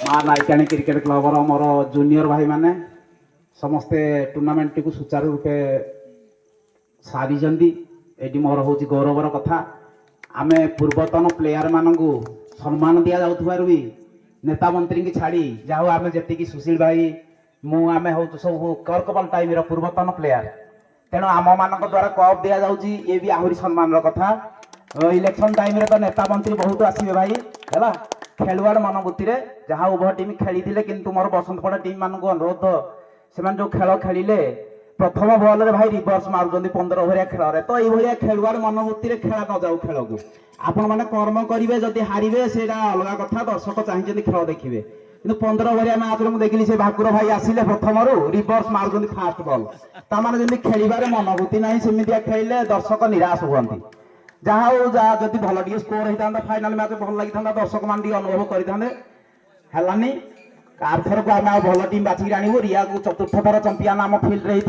माँ नायकाणी cricket club मोर junior भाई माने समस्ते टूर्नामेंट टी सुचारू रूपे सारी ये मोर हूँ गौरवर कथा आम पूर्वतन प्लेयर मानक सम्मान दि जाऊर भी नेता मंत्री की छाड़ी जाऊ आम जी सुशील भाई मुझे हूँ सब कर्कबल टाइम पूर्वतन प्लेयर तेणु आम मान द्वारा कप दि जाऊँगी ये भी आहरी सम्मान कथा इलेक्शन टाइम तो नेता मंत्री बहुत आसवे भाई है खेलुआड़ मनोवृत्ति जहाँ उभय टीम खेली किंतु मोर बसंतपड़ा टीम मान अनुरोध से जो खेल खेलिले प्रथम बॉल रे भाई रिवर्स मारुंट 15 ओवर खेल तो ये खेलुआड़ मनोवृत्ति खेला न जाऊ खेल को आपण मैंने कर्म करेंगे जदि हारे से अलग कथा दर्शक चाहिए खेल देखिए कि 15 ओवर मैच में देखिली से भाकुर भाई आसिले प्रथम रिवर्स मारुंट फास्ट बॉल ताने जमी खेल मनोवृत्ति ना सेमिया खेलिले दर्शक निराश हुआ जहाँ हो जब भल टे स्कोर होता फाइनाल मैच भल लगी था दर्शक मान अनुभव करें आरथर को आम भल टीम बाछिक आणबू रिया को चतुर्थ थर चंपियन आम फिल्ड रे